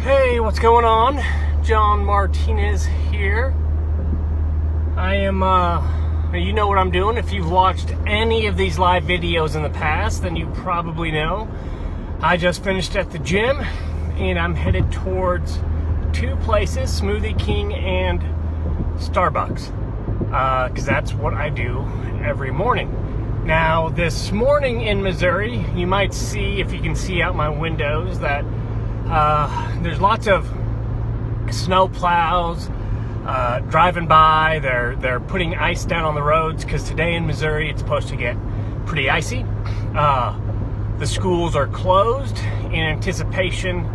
Hey, what's going on? John Martinez here. I am, you know what I'm doing. If you've watched any of these live videos in the past, then you probably know. I just finished at the gym, and I'm headed towards two places, Smoothie King and Starbucks, because that's what I do every morning. Now, this morning in Missouri, you might see, if you can see out my windows, that there's lots of snow plows driving by. They're putting ice down on the roads because today in Missouri it's supposed to get pretty icy. The schools are closed in anticipation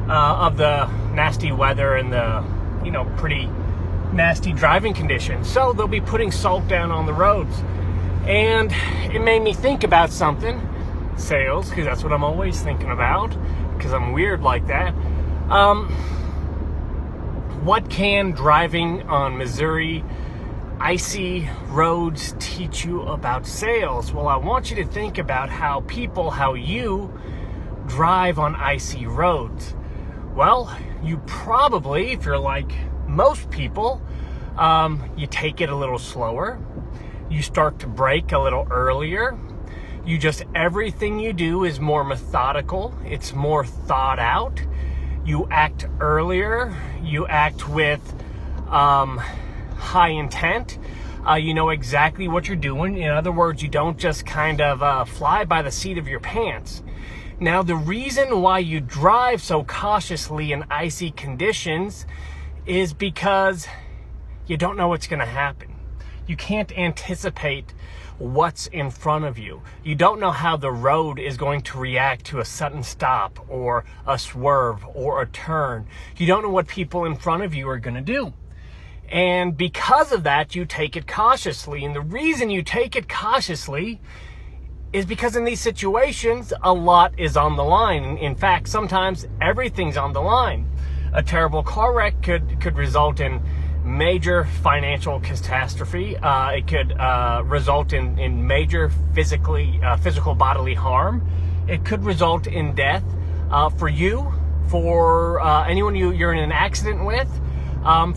of the nasty weather and the pretty nasty driving conditions. So they'll be putting salt down on the roads, and it made me think about something. Sales, because that's what I'm always thinking about, because I'm weird like that. What can driving on Missouri icy roads teach you about sales? Well, I want you to think about how you drive on icy roads. Well, you probably, if you're like most people, you take it a little slower. You start to brake a little earlier. Everything you do is more methodical. It's more thought out. You act earlier. You act with high intent. You know exactly what you're doing. In other words, you don't just kind of fly by the seat of your pants. Now, the reason why you drive so cautiously in icy conditions is because you don't know what's going to happen. You can't anticipate what's in front of you. You don't know how the road is going to react to a sudden stop or a swerve or a turn. You don't know what people in front of you are going to do. And because of that, you take it cautiously. And the reason you take it cautiously is because in these situations, a lot is on the line. In fact, sometimes everything's on the line. A terrible car wreck could result in major financial catastrophe. It could result in major physical bodily harm. It could result in death for you, for anyone you're in an accident with,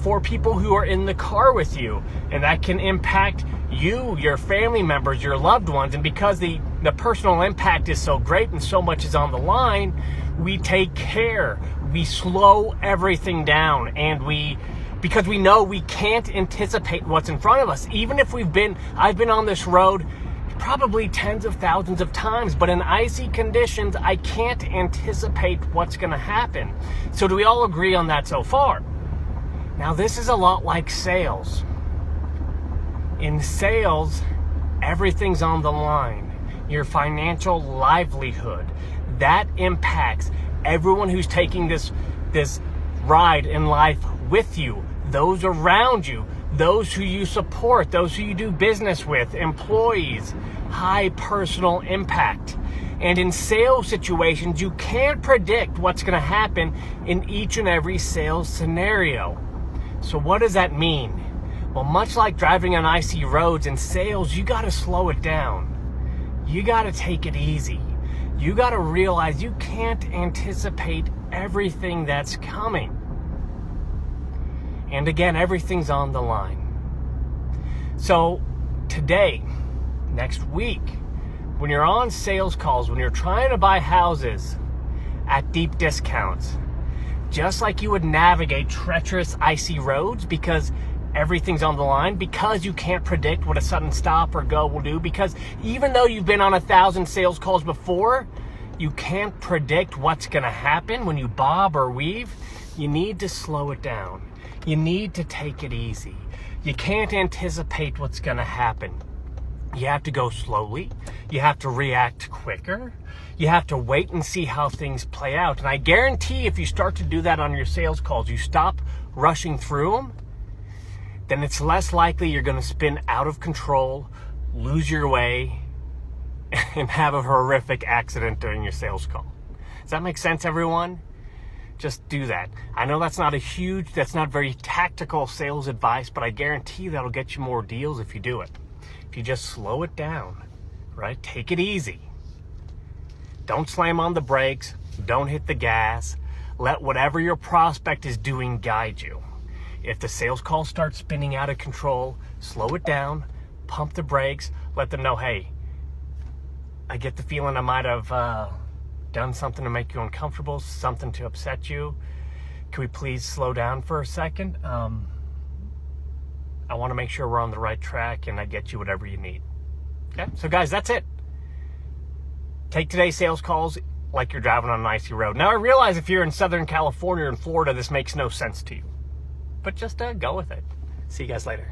for people who are in the car with you. And that can impact you, your family members, your loved ones. And because the personal impact is so great and so much is on the line, we take care. We slow everything down, and because we know we can't anticipate what's in front of us. Even if I've been on this road probably tens of thousands of times, but in icy conditions, I can't anticipate what's going to happen. So do we all agree on that so far? Now, this is a lot like sales. In sales, everything's on the line. Your financial livelihood, that impacts everyone who's taking this ride in life with you, those around you, those who you support, those who you do business with, employees. High personal impact. And in sales situations, you can't predict what's going to happen in each and every sales scenario. So what does that mean? Well, much like driving on icy roads in sales, you got to slow it down. You got to take it easy. You got to realize you can't anticipate everything that's coming. And again, everything's on the line. So today, next week, when you're on sales calls, when you're trying to buy houses at deep discounts, just like you would navigate treacherous, icy roads, because everything's on the line, because you can't predict what a sudden stop or go will do, because even though you've been on 1,000 sales calls before, you can't predict what's going to happen when you bob or weave. You need to slow it down. You need to take it easy. You can't anticipate what's going to happen. You have to go slowly. You have to react quicker. You have to wait and see how things play out. And I guarantee if you start to do that on your sales calls, you stop rushing through them, then it's less likely you're going to spin out of control, lose your way, and have a horrific accident during your sales call. Does that make sense, everyone? Just do that. I know that's not very tactical sales advice, but I guarantee that'll get you more deals if you do it. If you just slow it down, right? Take it easy. Don't slam on the brakes. Don't hit the gas. Let whatever your prospect is doing guide you. If the sales call starts spinning out of control, slow it down, pump the brakes, let them know, hey, I get the feeling I might have done something to make you uncomfortable, something to upset you. Can we please slow down for a second? I want to make sure we're on the right track and I get you whatever you need. Okay, so guys, that's it. Take today's sales calls like you're driving on an icy road. Now, I realize if you're in Southern California or in Florida, this makes no sense to you. But just go with it. See you guys later.